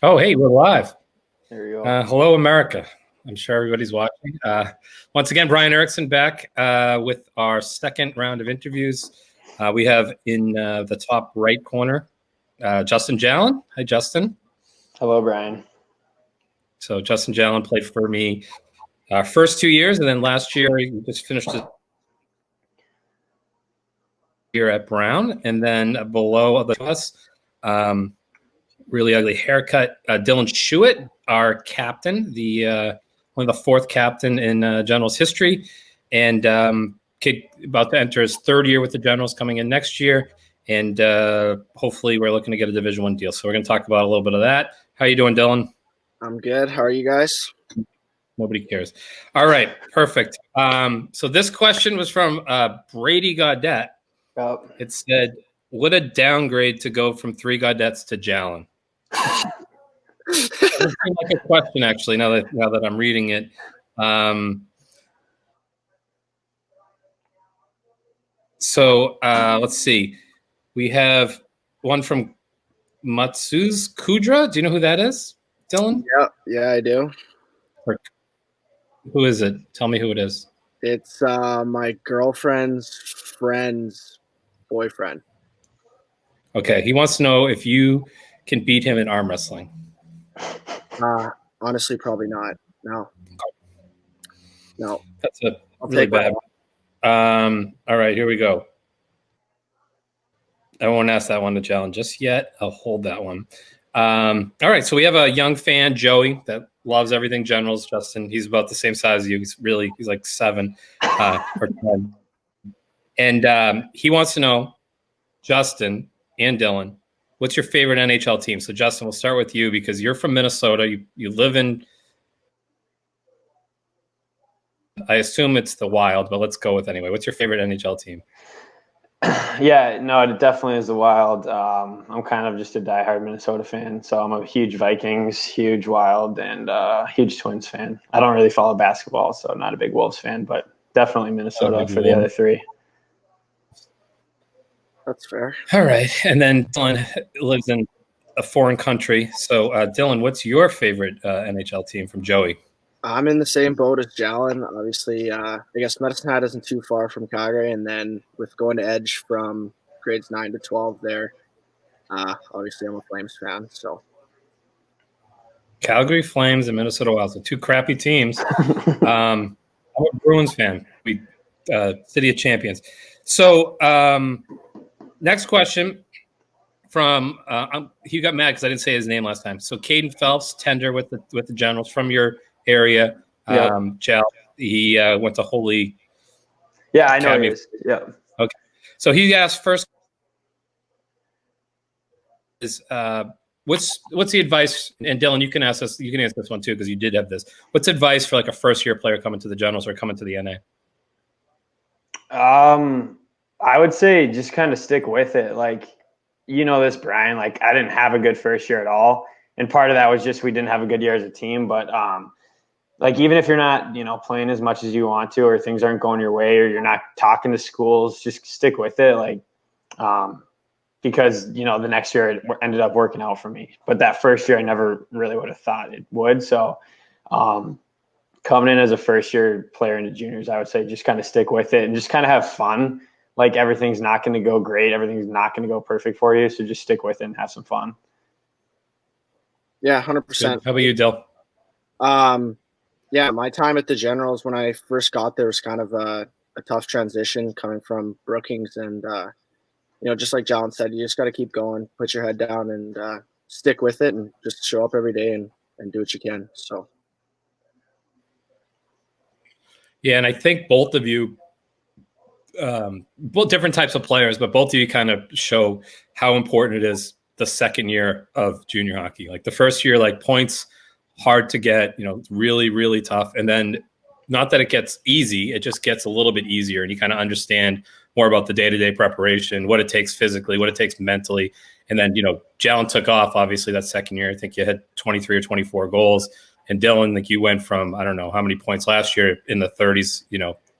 Oh, hey, we're live. There you go. Hello, America. I'm sure everybody's watching. Once again, Brian Erickson back with our second round of interviews. We have in the top right corner, Justin Jallen. Hi, Justin. Hello, Brian. So Justin Jallen played for me first 2 years, and then last year he just finished his year at Brown. And then below us, really ugly haircut, Dylan Schuett, our captain, one of the fourth captain in Generals history, and kid about to enter his third year with the Generals, coming in next year, and hopefully we're looking to get a Division I deal. So we're going to talk about a little bit of that. How you doing, Dylan? I'm good. How are you guys? Nobody cares. All right, perfect. So this question was from Brady Gaudette. Oh. It said, "What a downgrade to go from 3 Gaudettes to Jallen." It seemed like a question, actually, now that I'm reading it. So let's see. We have one from Matsuz Kudra. Do you know who that is, Dylan? Yeah, I do. Who is it? Tell me who it is. It's my girlfriend's friend's boyfriend. Okay, he wants to know if you can beat him in arm wrestling. Honestly, probably not. No. That's a really bad one. All right, here we go. I won't ask that one to Jallen just yet. I'll hold that one. All right, so we have a young fan, Joey, that loves everything Generals. Justin, he's about the same size as you. He's like 7 or 10. And he wants to know, Justin and Dylan, what's your favorite NHL team? So, Justin, we'll start with you because you're from Minnesota. You live in, I assume it's the Wild, but let's go with anyway. What's your favorite NHL team? Yeah, no, it definitely is the Wild. I'm kind of just a diehard Minnesota fan, so I'm a huge Vikings, huge Wild, and huge Twins fan. I don't really follow basketball, so I'm not a big Wolves fan, but definitely Minnesota for the other 3. That's fair. All right, and then Dylan lives in a foreign country. So, Dylan, what's your favorite NHL team from Joey? I'm in the same boat as Jallen. Obviously, I guess Medicine Hat isn't too far from Calgary, and then with going to Edge from grades 9 to 12 there, obviously I'm a Flames fan. So Calgary Flames and Minnesota Wild, so 2 crappy teams. I'm a Bruins fan. We City of Champions. So next question from he got mad because I didn't say his name last time. So Caden Phelps, tender with the Generals from your area. Jal, he went to Holy. Yeah, I know Academy. He is. Yeah. Okay. So he asked first is what's the advice? And Dylan, you can ask this. You can answer this one too because you did have this. What's advice for like a first year player coming to the Generals or coming to the NA? I would say just kind of stick with it. Like, you know this, Brian. Like, I didn't have a good first year at all, and part of that was just we didn't have a good year as a team. But like, even if you're not, playing as much as you want to, or things aren't going your way, or you're not talking to schools, just stick with it. Like, because, the next year it ended up working out for me. But that first year, I never really would have thought it would. So coming in as a first year player into juniors, I would say just kind of stick with it and just kind of have fun. Like, everything's not going to go great. Everything's not going to go perfect for you. So just stick with it and have some fun. Yeah, 100%. How about you, Dill? Yeah, my time at the Generals when I first got there was kind of a tough transition coming from Brookings. And, just like Jallen said, you just got to keep going, put your head down and stick with it and just show up every day and do what you can. So. Yeah, and I think both of you, both different types of players, but both of you kind of show how important it is the second year of junior hockey. Like the first year, like points hard to get, really, really tough. And then not that it gets easy, it just gets a little bit easier. And you kind of understand more about the day-to-day preparation, what it takes physically, what it takes mentally. And then, Jallen took off, obviously, that second year. I think you had 23 or 24 goals. And Dylan, like you went from, I don't know how many points last year in the 30s,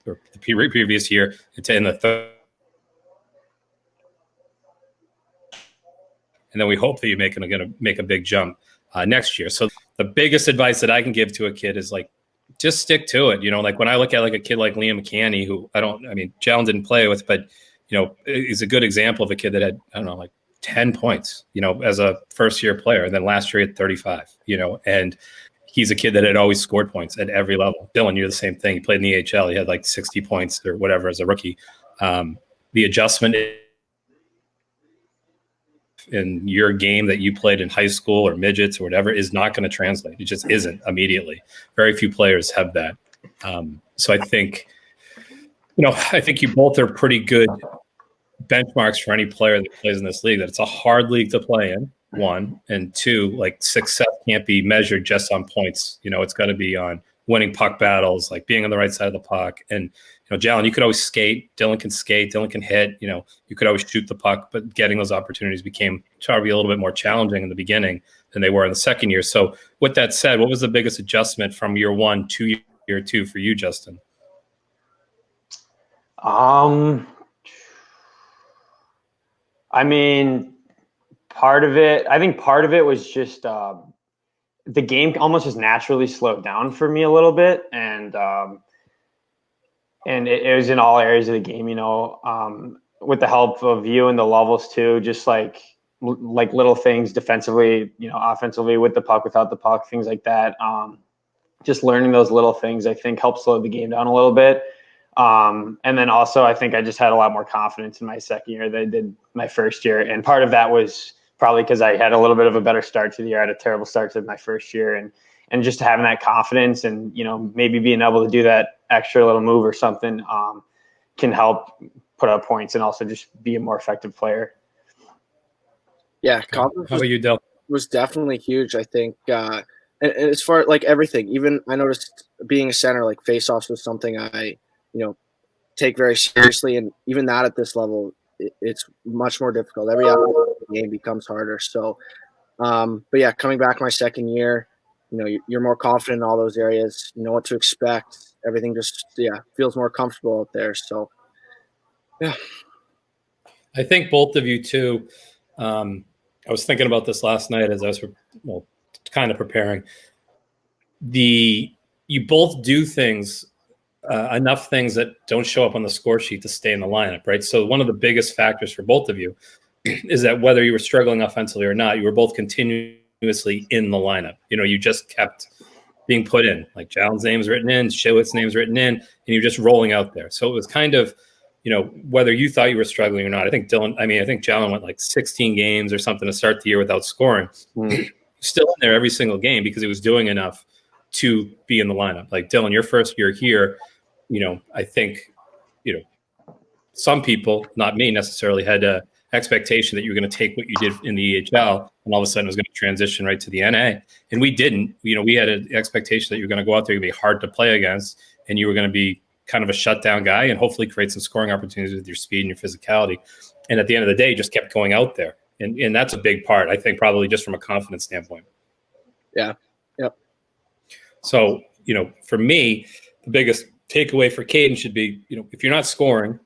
or the previous year into in the and then we hope that you're going to make a big jump next year. So the biggest advice that I can give to a kid is like, just stick to it. Like when I look at like a kid like Liam McCanny, who Jallen didn't play with, but is a good example of a kid that had, I don't know, like 10 points, as a first year player. And then last year he had 35, and he's a kid that had always scored points at every level. Dylan, you're the same thing. He played in the AHL. He had like 60 points or whatever as a rookie. The adjustment in your game that you played in high school or midgets or whatever is not going to translate. It just isn't immediately. Very few players have that. So I think you both are pretty good benchmarks for any player that plays in this league, that it's a hard league to play in, one, and two, like success can't be measured just on points. It's got to be on winning puck battles, like being on the right side of the puck. And Jallen, you could always skate. Dylan can skate. Dylan can hit. You could always shoot the puck, but getting those opportunities became probably a little bit more challenging in the beginning than they were in the second year. So with that said, what was the biggest adjustment from year one to year two for you, Justin? Part of it was just the game almost just naturally slowed down for me a little bit, and it was in all areas of the game, with the help of you and the levels too, just like little things defensively, offensively, with the puck, without the puck, things like that. Just learning those little things, I think, helped slow the game down a little bit. And then also, I think I just had a lot more confidence in my second year than I did my first year. And part of that was probably because I had a little bit of a better start to the year. I had a terrible start to my first year, and just having that confidence and, maybe being able to do that extra little move or something can help put up points and also just be a more effective player. Yeah. Confidence How about you, Del? was definitely huge, I think. And as far like everything, even I noticed being a center, like face-offs was something I, take very seriously. And even that at this level, it's much more difficult. Every aspect of the game becomes harder. So, but yeah, coming back my second year, you're more confident in all those areas. You know what to expect. Everything just, feels more comfortable out there. So, yeah. I think both of you too. I was thinking about this last night as I was kind of preparing. You both do things, enough things that don't show up on the score sheet to stay in the lineup, right? So one of the biggest factors for both of you is that whether you were struggling offensively or not, you were both continuously in the lineup. You just kept being put in. Like Jallen's name's written in, Schuett's name's written in, and you're just rolling out there. So it was kind of, whether you thought you were struggling or not. I think Jallen went like 16 games or something to start the year without scoring. Still in there every single game because he was doing enough to be in the lineup. Like Dylan, your first year here, I think, some people, not me necessarily, had a expectation that you were going to take what you did in the EHL and all of a sudden it was going to transition right to the NA. And we didn't. We had an expectation that you were going to go out there and be hard to play against, and you were going to be kind of a shutdown guy and hopefully create some scoring opportunities with your speed and your physicality. And at the end of the day, just kept going out there. And that's a big part, I think, probably just from a confidence standpoint. Yeah. Yep. So, for me, the biggest takeaway for Caden should be, if you're not scoring,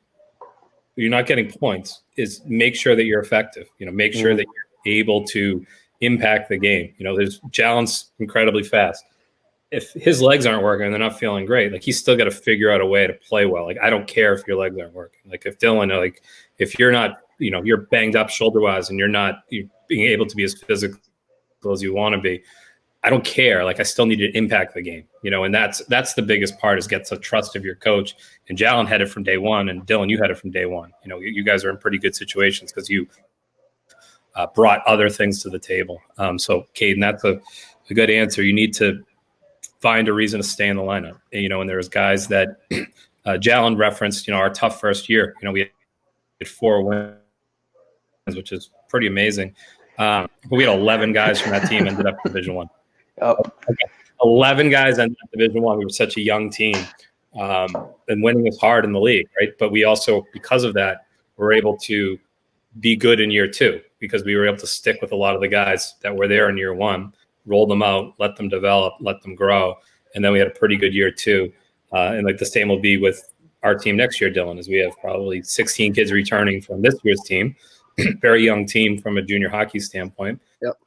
you're not getting points, is make sure that you're effective. Make sure that you're able to impact the game. There's Jallen's incredibly fast. If his legs aren't working and they're not feeling great, like he's still got to figure out a way to play well. Like I don't care if your legs aren't working. Like if Dylan, like if you're not, you're banged up shoulder wise and you're being able to be as physical as you want to be, I don't care. Like I still need to impact the game, and that's the biggest part, is get the trust of your coach. And Jallen had it from day one, and Dylan, you had it from day one. You guys are in pretty good situations because you brought other things to the table. So Caden, that's a good answer. You need to find a reason to stay in the lineup, and there's guys that Jallen referenced, our tough first year. We had 4 wins, which is pretty amazing. But we had 11 guys from that team ended up in Division One. 11 guys ended up in Division One. We were such a young team, and winning was hard in the league, right? But we also, because of that, were able to be good in year 2 because we were able to stick with a lot of the guys that were there in year 1, roll them out, let them develop, let them grow, and then we had a pretty good year 2. And like the same will be with our team next year, Dylan, as we have probably 16 kids returning from this year's team. very young team from a junior hockey standpoint. Yep.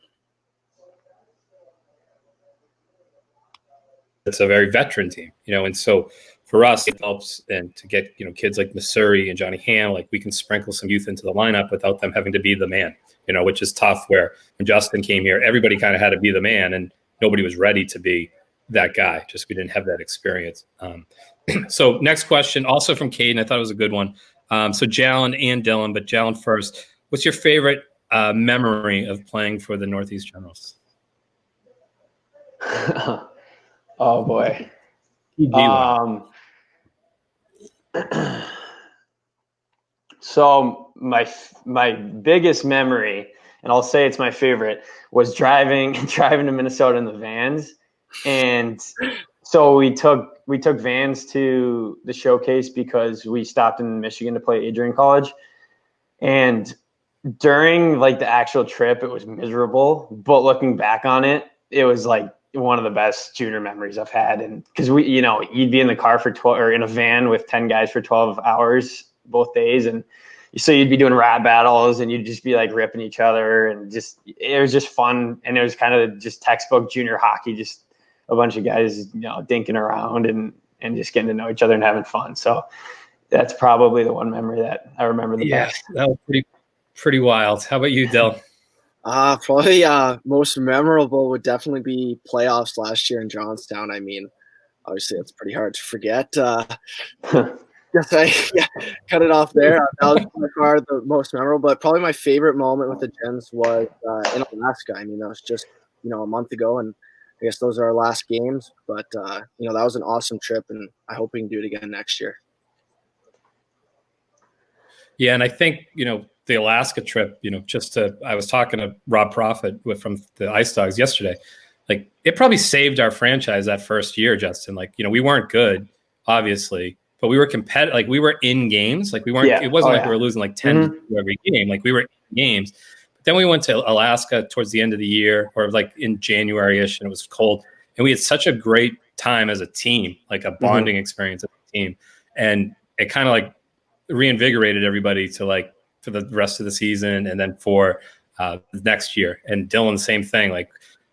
It's a very veteran team, and so for us, it helps and to get, kids like Missouri and Johnny Ham, like we can sprinkle some youth into the lineup without them having to be the man, which is tough. Where when Justin came here, everybody kind of had to be the man and nobody was ready to be that guy. Just we didn't have that experience. So next question, also from Caden, I thought it was a good one. So Jallen and Dylan, but Jallen first. What's your favorite memory of playing for the Northeast Generals? Oh boy. So my biggest memory, and I'll say it's my favorite, was driving to Minnesota in the vans. And so we took vans to the showcase because we stopped in Michigan to play Adrian College. And during like the actual trip, it was miserable, but looking back on it, it was like one of the best junior memories I've had. And because you'd be in the car for 12 or in a van with 10 guys for 12 hours both days. And so you'd be doing rap battles and you'd just be like ripping each other, and it was just fun. And it was kind of just textbook junior hockey, just a bunch of guys, dinking around and just getting to know each other and having fun. So that's probably the one memory that I remember the best. That was pretty wild. How about you, Del? Probably most memorable would definitely be playoffs last year in Johnstown. I mean, obviously that's pretty hard to forget. Yes, cut it off there. That was by far the most memorable, but probably my favorite moment with the Gens was in Alaska. I mean, that was just, a month ago, and I guess those are our last games, but that was an awesome trip, and I hope we can do it again next year. Yeah, and I think, the Alaska trip, I was talking to Rob Profit from the Ice Dogs yesterday. Like, it probably saved our franchise that first year, Justin. Like, we weren't good, obviously, but we were competitive. Like, we were in games. Like, we weren't. Yeah. It wasn't we were losing like 10 to every game. Like, we were in games. But then we went to Alaska towards the end of the year, or like in January-ish, and it was cold. And we had such a great time as a team, like a bonding experience as a team. And it kind of like reinvigorated everybody to like for the rest of the season and then for next year. And Dylan, same thing. Like,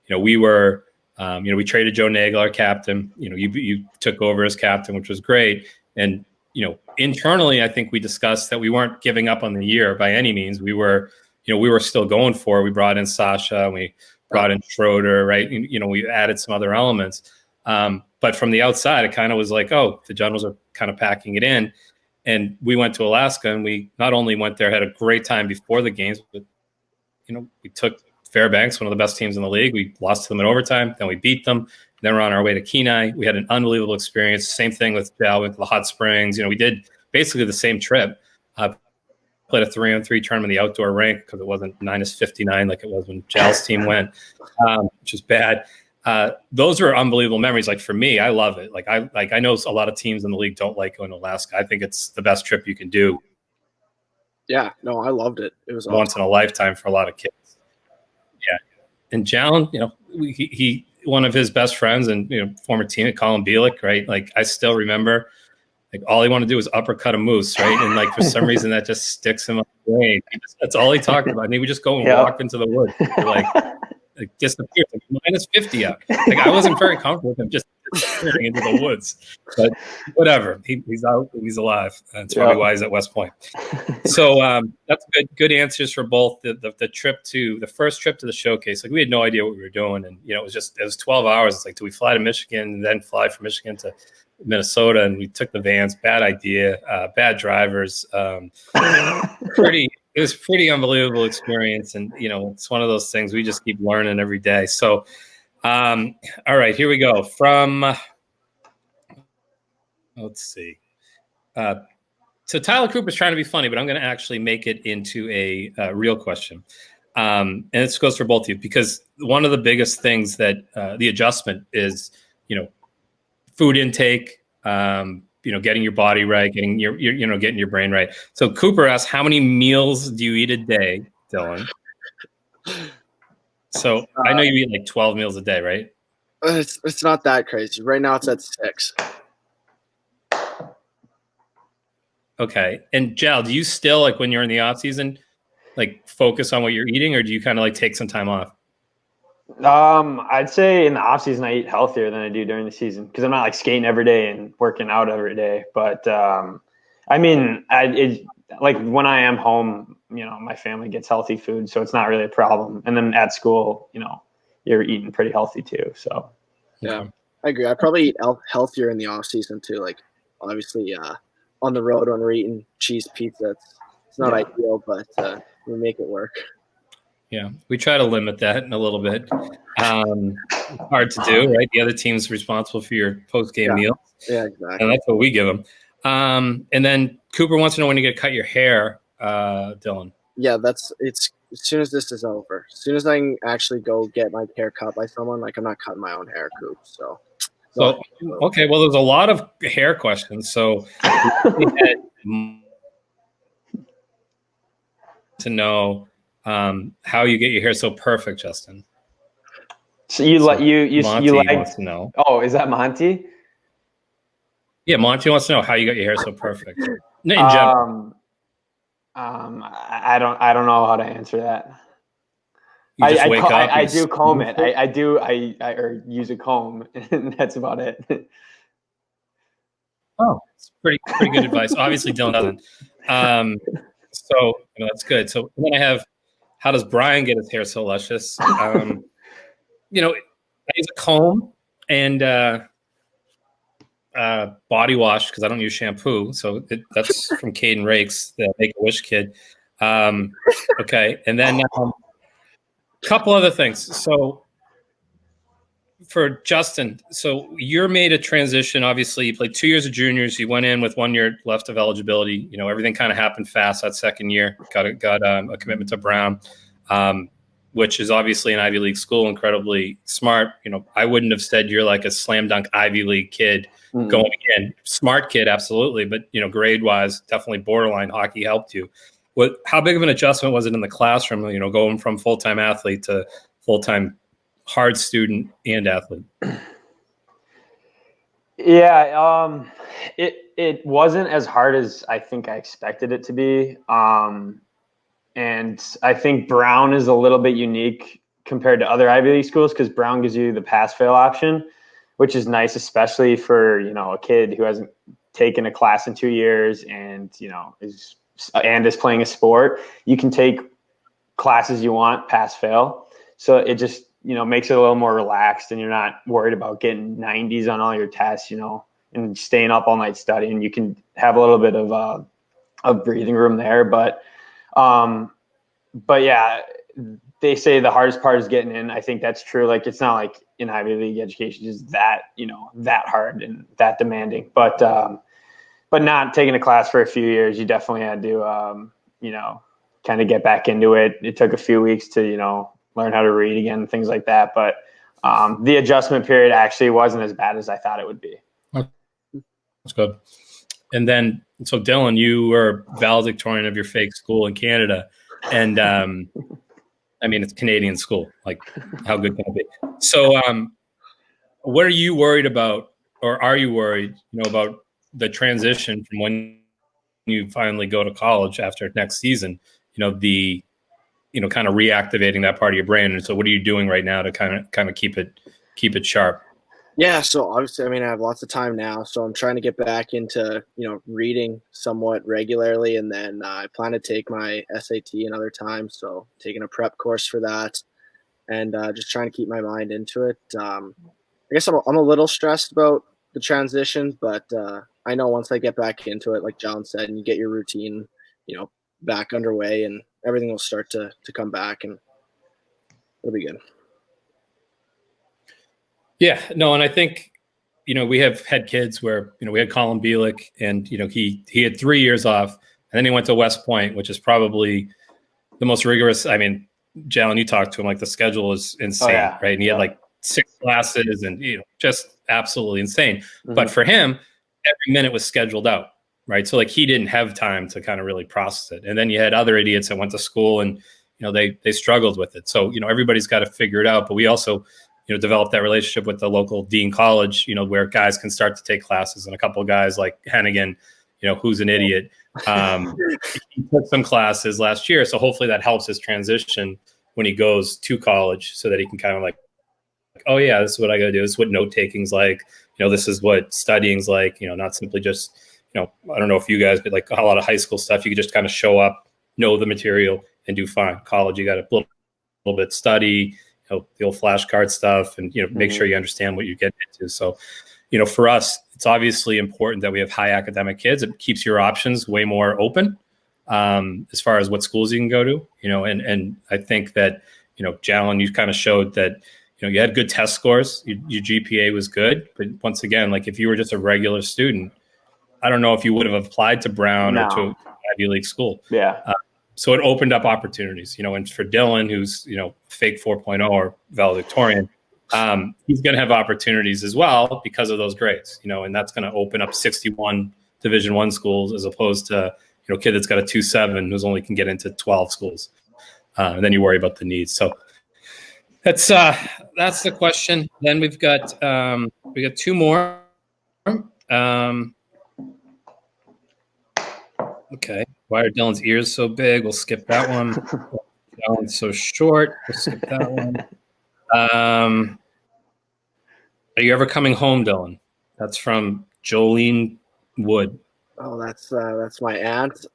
we were, we traded Joe Nagel, our captain. You took over as captain, which was great. And, internally, I think we discussed that we weren't giving up on the year by any means. We were still going for it. We brought in Sasha, and we brought in Schroeder, right? We added some other elements. But from the outside, it kind of was like, oh, the Generals are kind of packing it in. And we went to Alaska, and we not only went there, had a great time before the games, but, we took Fairbanks, one of the best teams in the league. We lost to them in overtime. Then we beat them. Then we're on our way to Kenai. We had an unbelievable experience. Same thing with Jal, went to the hot springs. We did basically the same trip. Played a 3-on-3 tournament in the outdoor rink because it wasn't -59 like it was when Jal's team went, which is bad. Those are unbelievable memories. Like, for me, I love it. I know a lot of teams in the league don't like going to Alaska. I think it's the best trip you can do. Yeah, no, I loved it. It was once in a lifetime for a lot of kids. Yeah. And Jallen, he one of his best friends and, former teammate, Colin Bielik, right? Like, I still remember, like, all he wanted to do was uppercut a moose, right? And like, for some reason that just sticks him on the brain. That's all he talked about. And he would just go and walk into the woods. Like disappeared, like -50 out. Like, I wasn't very comfortable with him just disappearing into the woods. But whatever. He's out, he's alive. That's probably why he's at West Point. So that's good answers for both the trip to the first trip to the showcase. Like, we had no idea what we were doing. And it was 12 hours. It's like, do we fly to Michigan and then fly from Michigan to Minnesota? And we took the vans. Bad idea, bad drivers. It was pretty unbelievable experience. And, it's one of those things we just keep learning every day. So, all right, here we go. Let's see. So Tyler Cooper's trying to be funny, but I'm going to actually make it into a real question. And this goes for both of you, because one of the biggest things that the adjustment is, food intake, getting your body right, getting your brain right. So Cooper asks, how many meals do you eat a day, Dylan? So I know you eat like 12 meals a day, right? It's not that crazy. Right now it's at 6. Okay. And Jal, do you still, like, when you're in the off season, like focus on what you're eating, or do you kind of like take some time off? I'd say in the off season I eat healthier than I do during the season because I'm not like skating every day and working out every day. But I mean, like when I am home, my family gets healthy food, so it's not really a problem. And then at school, you're eating pretty healthy too. So yeah, I agree. I probably eat healthier in the off season too. Like obviously, on the road when we're eating cheese pizza, it's not ideal, but we make it work. Yeah, we try to limit that a little bit. It's hard to do, right? The other team's responsible for your post-game meal. Yeah, exactly. And that's what we give them. And then Cooper wants to know when you get to cut your hair, Dylan. Yeah, it's as soon as this is over. As soon as I can actually go get my hair cut by someone, like I'm not cutting my own hair, Coop. So okay, well, there's a lot of hair questions. So to know how you get your hair so perfect, Justin. So you like wants to know. Oh, is that Monty? Yeah, Monty wants to know how you got your hair so perfect. In general. I don't know how to answer that. You just wake up. I do comb it. I use a comb, and that's about it. Oh, it's pretty good advice. Obviously, Dylan doesn't. So that's good. So then I have, how does Brian get his hair so luscious? I use a comb and body wash because I don't use shampoo. So that's from Caden Rakes, the Make-A-Wish kid. Okay, and then a couple other things. So for Justin, so you're made a transition. Obviously, you played 2 years of juniors. You went in with 1 year left of eligibility. Everything kind of happened fast that second year. Got a commitment to Brown, which is obviously an Ivy League school, incredibly smart. I wouldn't have said you're like a slam dunk Ivy League kid going in. Smart kid, absolutely, but grade wise, definitely borderline. Hockey helped you. How big of an adjustment was it in the classroom? Going from full time athlete to full time hard student and athlete? Yeah, it wasn't as hard as I think I expected it to be. And I think Brown is a little bit unique compared to other Ivy League schools because Brown gives you the pass-fail option, which is nice, especially for, a kid who hasn't taken a class in 2 years and, is playing a sport. You can take classes you want, pass-fail. So it just, makes it a little more relaxed and you're not worried about getting 90s on all your tests, and staying up all night studying. You can have a little bit of breathing room there. But yeah, they say the hardest part is getting in. I think that's true. Like, it's not like in Ivy League education is that, that hard and that demanding, but not taking a class for a few years, you definitely had to, kind of get back into it. It took a few weeks to, learn how to read again, things like that. But the adjustment period actually wasn't as bad as I thought it would be. That's good. And then, so Dylan, you were valedictorian of your fake school in Canada. And it's Canadian school. Like, how good can it be? So what are you worried about, or are you worried, about the transition from when you finally go to college after next season, kind of reactivating that part of your brain? And so what are you doing right now to kind of keep it sharp? Yeah, so obviously, I have lots of time now, so I'm trying to get back into, reading somewhat regularly, and then I plan to take my SAT another time, so taking a prep course for that, and just trying to keep my mind into it. I guess I'm a little stressed about the transition, but I know once I get back into it, like Jallen said, and you get your routine, back underway, and everything will start to come back, and it'll be good. Yeah, no, and I think, we have had kids where, we had Colin Bielik and, he had 3 years off and then he went to West Point, which is probably the most rigorous. Jallen, you talked to him, like the schedule is insane, right? And he had like 6 classes and, just absolutely insane. Mm-hmm. But for him, every minute was scheduled out, right? So like he didn't have time to kind of really process it. And then you had other idiots that went to school and, they struggled with it. So, everybody's got to figure it out. But we also, develop that relationship with the local Dean College, where guys can start to take classes, and a couple of guys like Hennigan, who's an idiot. He took some classes last year, so hopefully that helps his transition when he goes to college, so that he can kind of like, oh yeah, this is what I got to do. This is what note taking's like. This is what studying's like. Not simply just, I don't know if you guys, but like a lot of high school stuff, you could just kind of show up, know the material, and do fine. College, you got to little bit study, the old flashcard stuff, and make sure you understand what you're getting into. So, for us, it's obviously important that we have high academic kids. It keeps your options way more open as far as what schools you can go to. And I think that Jallen, you kind of showed that you had good test scores. Your GPA was good, but once again, like if you were just a regular student, I don't know if you would have applied to Brown or to Ivy League school. Yeah. So it opened up opportunities, and for Dylan, who's, fake 4.0 or valedictorian, he's going to have opportunities as well because of those grades, and that's going to open up 61 Division I schools as opposed to, a kid that's got a 2.7 who's only can get into 12 schools. And then you worry about the needs. So that's the question. Then we got two more. Okay. Why are Dylan's ears so big? We'll skip that one. Dylan's so short. We'll skip that one. Are you ever coming home, Dylan? That's from Jolene Wood. Oh, that's my aunt.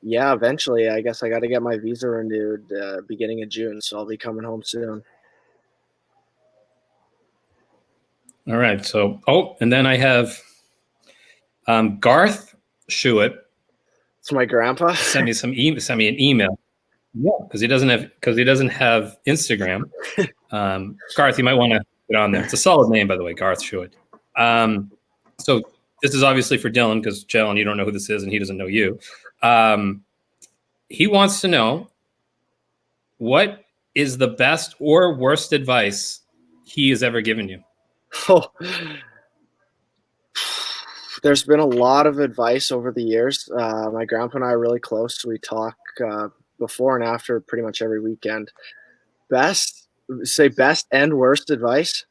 Yeah, eventually. I guess I got to get my visa renewed beginning of June, so I'll be coming home soon. All right. So, and then I have Garth Schuett. It's my grandpa. Send me an email. Yeah, because he doesn't have Instagram. Garth, you might want to get on there. It's a solid name, by the way, Garth Schuett. So this is obviously for Dylan, because Jallen, you don't know who this is, and he doesn't know you. He wants to know, what is the best or worst advice he has ever given you? Oh, there's been a lot of advice over the years. My grandpa and I are really close. We talk before and after pretty much every weekend. Best and worst advice?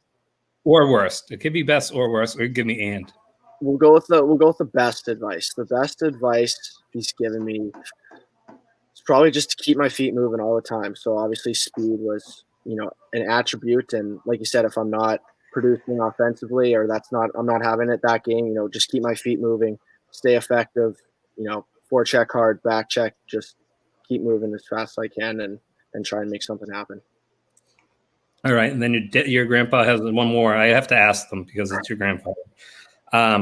Or worst. It could be best or worst, or give me and. We'll go with the best advice. The best advice he's given me is probably just to keep my feet moving all the time. So obviously speed was, an attribute, and like you said, if I'm not producing offensively, or I'm not having it that game, just keep my feet moving, stay effective, forecheck hard, back check, just keep moving as fast as I can and try and make something happen. All right. And then your grandpa has one more. I have to ask them because it's your grandfather. I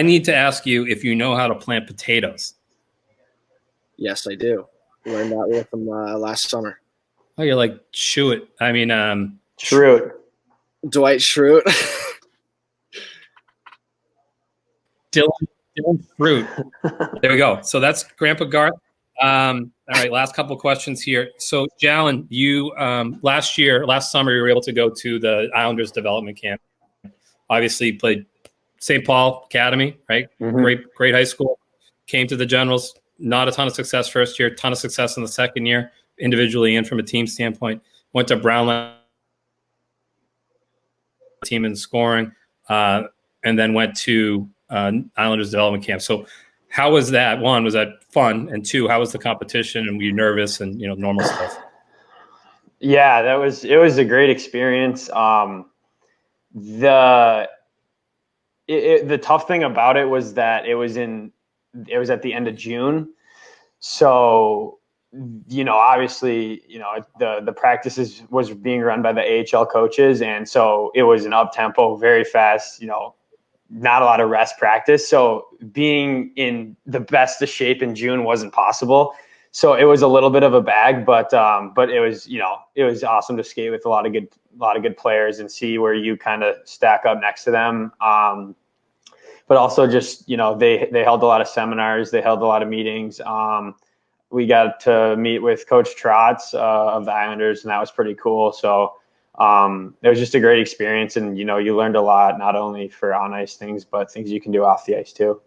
need to ask you if you know how to plant potatoes. Yes, I do. Learned that with him last summer. Oh, you're like Schuett. Schuett. Dwight Schuett. Dylan Fruit. There we go. So that's Grandpa Garth. All right, last couple of questions here. So, Jallen, you last summer, you were able to go to the Islanders development camp. Obviously, you played St. Paul Academy, right? Mm-hmm. Great high school. Came to the Generals. Not a ton of success first year. Ton of success in the second year, individually and from a team standpoint. Went to Brownland team in scoring, and then went to Islanders development camp. So how was that? One, was that fun? And two, how was the competition? And were you nervous and normal stuff? Yeah, it was a great experience. The tough thing about it was that it was at the end of June. So, obviously, the practices was being run by the AHL coaches. And so it was an up tempo, very fast, not a lot of rest practice. So being in the best of shape in June wasn't possible. So it was a little bit of a bag, but it was, it was awesome to skate with a lot of good players and see where you kind of stack up next to them. But also just, they held a lot of seminars, they held a lot of meetings. We got to meet with Coach Trotz of the Islanders, and that was pretty cool. So it was just a great experience, and you learned a lot, not only for on ice things, but things you can do off the ice too.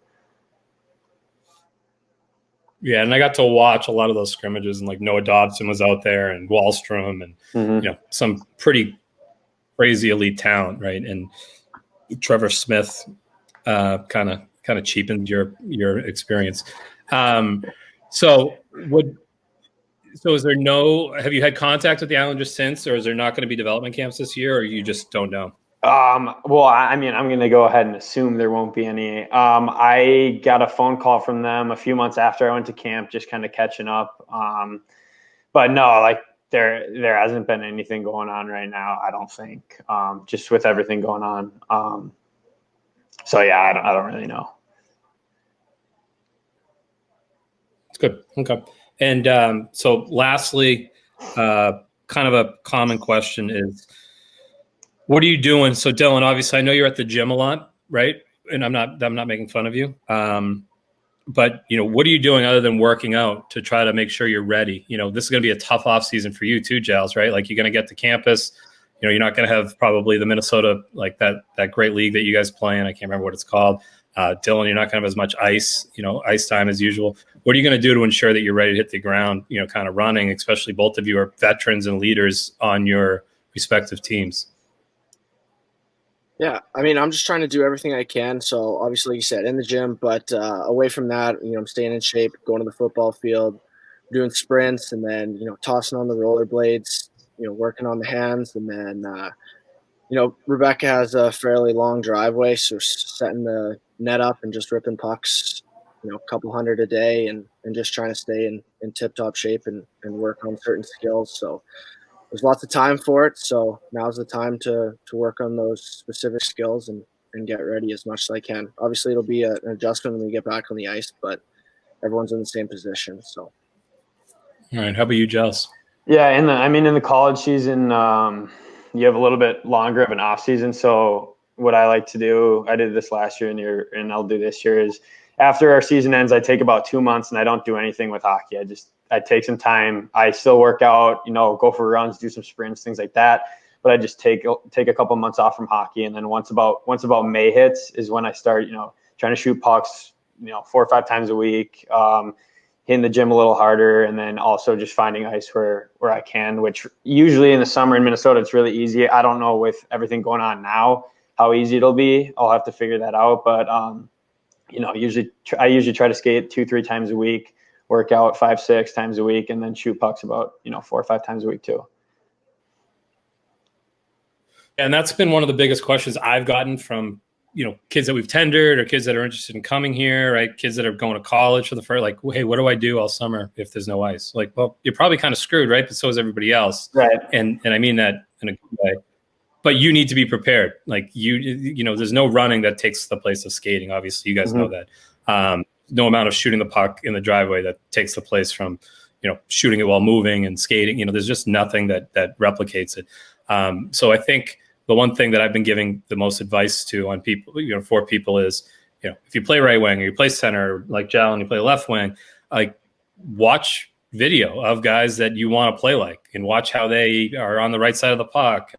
Yeah, and I got to watch a lot of those scrimmages, and like Noah Dobson was out there, and Wallstrom, and some pretty crazy elite talent, right? And Trevor Smith kind of cheapened your experience. So is there have you had contact with the Islanders since, or is there not going to be development camps this year, or you just don't know? Well, I mean, I'm going to go ahead and assume there won't be any. I got a phone call from them a few months after I went to camp, just kind of catching up. But no, like there hasn't been anything going on right now, I don't think. Just with everything going on. So yeah, I don't really know. It's good. Okay. And so lastly, kind of a common question is, what are you doing? So Dylan, obviously I know you're at the gym a lot, right? And I'm not making fun of you. But what are you doing other than working out to try to make sure you're ready? This is going to be a tough off season for you too, Giles, right? Like, you're going to get to campus, you're not going to have probably the Minnesota, like that great league that you guys play in. I can't remember what it's called. Dylan, you're not going to have as much ice time as usual. What are you going to do to ensure that you're ready to hit the ground, kind of running, especially both of you are veterans and leaders on your respective teams? Yeah, I mean, I'm just trying to do everything I can. So obviously, like you said, in the gym, but away from that, I'm staying in shape, going to the football field, doing sprints, and then tossing on the rollerblades, working on the hands, and then Rebecca has a fairly long driveway, so setting the net up and just ripping pucks, a couple hundred a day, and just trying to stay in tip top shape and work on certain skills. So there's lots of time for it. So now's the time to work on those specific skills and get ready as much as I can. Obviously, it'll be an adjustment when we get back on the ice, but everyone's in the same position. So. All right. How about you, Giles? Yeah, in the college season, you have a little bit longer of an off season. So what I like to do, I did this last year and I'll do this year, is after our season ends, I take about 2 months and I don't do anything with hockey. I take some time. I still work out, go for runs, do some sprints, things like that. But I just take a couple months off from hockey. And then once about May hits is when I start, trying to shoot pucks, 4 or 5 times a week, hitting the gym a little harder, and then also just finding ice where I can, which usually in the summer in Minnesota, it's really easy. I don't know with everything going on now how easy it'll be. I'll have to figure that out. But, I usually try to skate 2-3 times a week, work out 5-6 times a week, and then shoot pucks about 4 or 5 times a week too. And that's been one of the biggest questions I've gotten from kids that we've tendered or kids that are interested in coming here, right? Kids that are going to college for the first, like, hey, what do I do all summer if there's no ice? Like, well, you're probably kind of screwed, right? But so is everybody else, right? And I mean that in a good way. But you need to be prepared. Like, there's no running that takes the place of skating. Obviously, you guys know that. No amount of shooting the puck in the driveway that takes the place from, shooting it while moving and skating. There's just nothing that replicates it. So I think the one thing that I've been giving the most advice to on people, for people is, if you play right wing or you play center, like Jallen, you play left wing, like, watch video of guys that you want to play like, and watch how they are on the right side of the puck,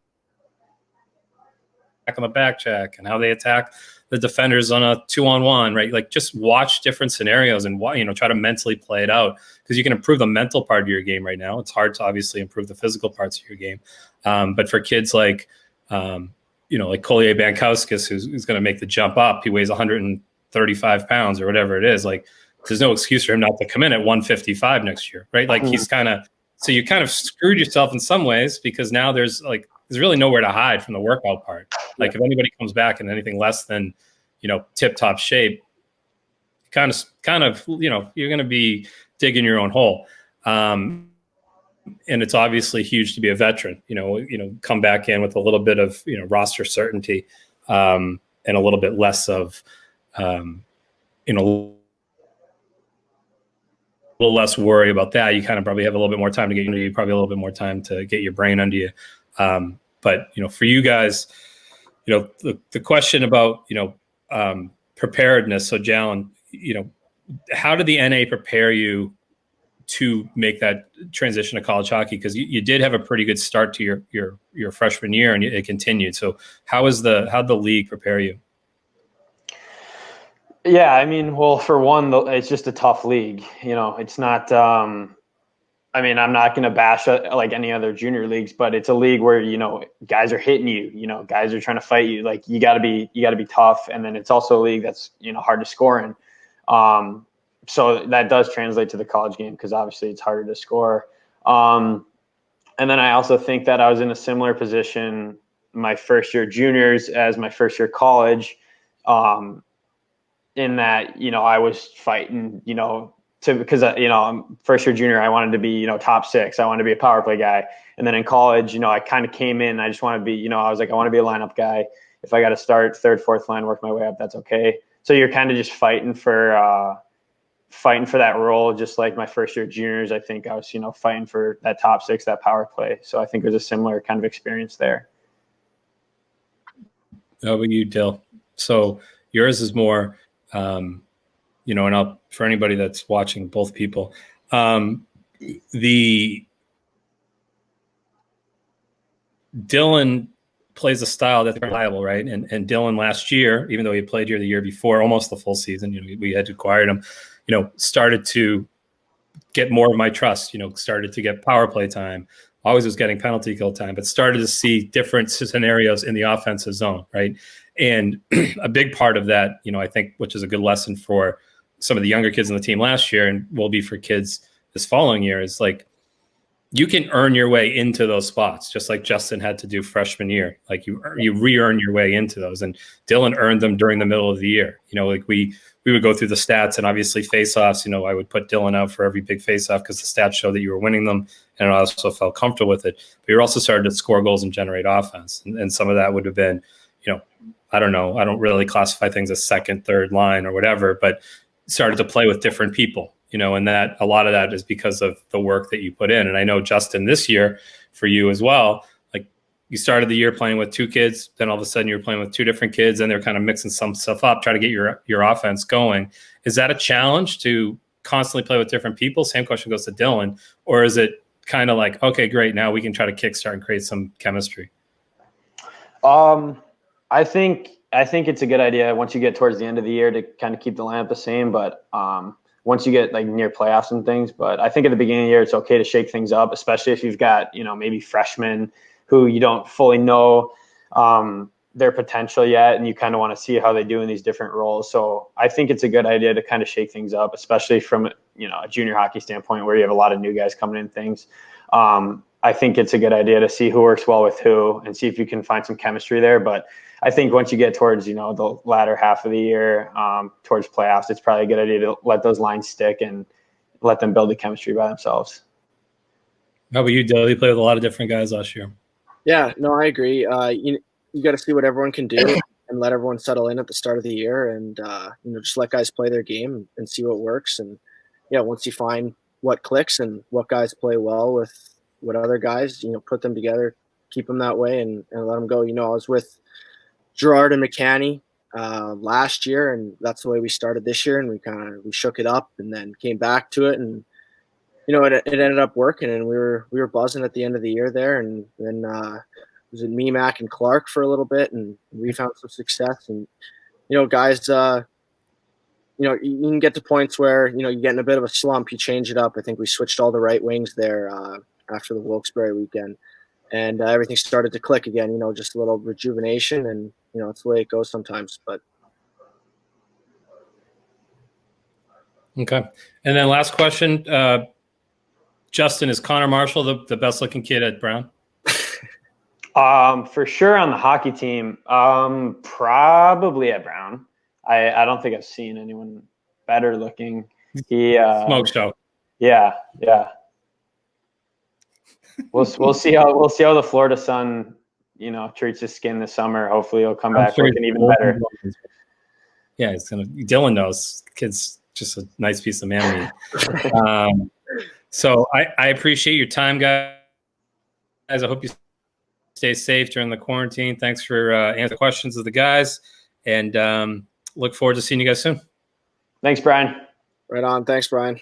back on the back check, and how they attack the defenders on a 2-on-1, right? Like, just watch different scenarios and try to mentally play it out, because you can improve the mental part of your game right now. It's hard to obviously improve the physical parts of your game. But for kids like, like Collier Bankowskis, who's going to make the jump up, he weighs 135 pounds or whatever it is. Like, there's no excuse for him not to come in at 155 next year, right? Like, so you kind of screwed yourself in some ways, because now there's really nowhere to hide from the workout part. Like, if anybody comes back in anything less than, tip top shape, kind of, you're going to be digging your own hole. And it's obviously huge to be a veteran, come back in with a little bit of, roster certainty, and a little bit less of, a little less worry about that. You kind of probably have a little bit more time to get into you, probably a little bit more time to get your brain under you. But, for you guys, the question about, preparedness. So Jallen, how did the NA prepare you to make that transition to college hockey? Because you did have a pretty good start to your freshman year, and it continued. So how'd the league prepare you? Yeah, I mean, well, for one, it's just a tough league. It's not. I mean, I'm not going to bash like any other junior leagues, but it's a league where, guys are hitting you, guys are trying to fight you. Like you gotta be tough. And then it's also a league that's, hard to score in. So that does translate to the college game because obviously it's harder to score. And then I also think that I was in a similar position my first year juniors as my first year college, in that, I was fighting, because I'm first year junior, I wanted to be, top six. I wanted to be a power play guy. And then in college, I kind of came in, I just want to be, I was like, I want to be a lineup guy. If I got to start third, fourth line, work my way up, that's okay. So you're kind of just fighting for that role. Just like my first year juniors, I think I was, fighting for that top six, that power play. So I think there's a similar kind of experience there. How about you, Dill? So yours is more, and for anybody that's watching, both people, the Dylan plays a style that's reliable, right? And Dylan last year, even though he played here the year before, almost the full season, we had acquired him, started to get more of my trust, started to get power play time, always was getting penalty kill time, but started to see different scenarios in the offensive zone, right? And a big part of that, I think, which is a good lesson for some of the younger kids on the team last year and will be for kids this following year, is like, you can earn your way into those spots, just like Justin had to do freshman year. Like you re-earn your way into those, and Dylan earned them during the middle of the year. Like we would go through the stats, and obviously face-offs. I would put Dylan out for every big face-off because the stats show that you were winning them, and I also felt comfortable with it. But you're also starting to score goals and generate offense, and some of that would have been, I don't know, I don't really classify things as second, third line or whatever, but started to play with different people. And that a lot of that is because of the work that you put in. And I know, Justin, this year for you as well, like you started the year playing with two kids, then all of a sudden you're playing with two different kids, and they're kind of mixing some stuff up, try to get your offense going. Is that a challenge to constantly play with different people? Same question goes to Dylan. Or is it kind of like, okay, great, now we can try to kickstart and create some chemistry? I think it's a good idea once you get towards the end of the year to kind of keep the lineup the same, but once you get like near playoffs and things. But I think at the beginning of the year, it's okay to shake things up, especially if you've got, maybe freshmen who you don't fully know their potential yet, and you kind of want to see how they do in these different roles. So I think it's a good idea to kind of shake things up, especially from, a junior hockey standpoint where you have a lot of new guys coming in things. I think it's a good idea to see who works well with who and see if you can find some chemistry there. But I think once you get towards, the latter half of the year, towards playoffs, it's probably a good idea to let those lines stick and let them build the chemistry by themselves. How about you, Dill? You played with a lot of different guys last year. Yeah, no, I agree. You got to see what everyone can do and let everyone settle in at the start of the year, and just let guys play their game and see what works. And yeah, once you find what clicks and what guys play well with what other guys, put them together, keep them that way, and let them go. I was with Gerard and McCanny last year, and that's the way we started this year, and we shook it up and then came back to it, and it ended up working, and we were buzzing at the end of the year there, and then it was in me, Mac, and Clark for a little bit, and we found some success. And guys, you can get to points where you get in a bit of a slump, you change it up. I think we switched all the right wings there after the Wilkes-Barre weekend, and everything started to click again. Just a little rejuvenation, and it's the way it goes sometimes. But okay, and then last question, Justin, is Connor Marshall the best looking kid at Brown? For sure on the hockey team, probably at Brown. I don't think I've seen anyone better looking. He smoke show. Yeah. We'll see how the Florida sun, treats his skin this summer. Hopefully he'll come back looking even better. Yeah, Dylan knows. Kid's just a nice piece of man meat. So I appreciate your time, guys. I hope you stay safe during the quarantine. Thanks for answering questions of the guys, and look forward to seeing you guys soon. Thanks, Brian. Right on. Thanks, Brian.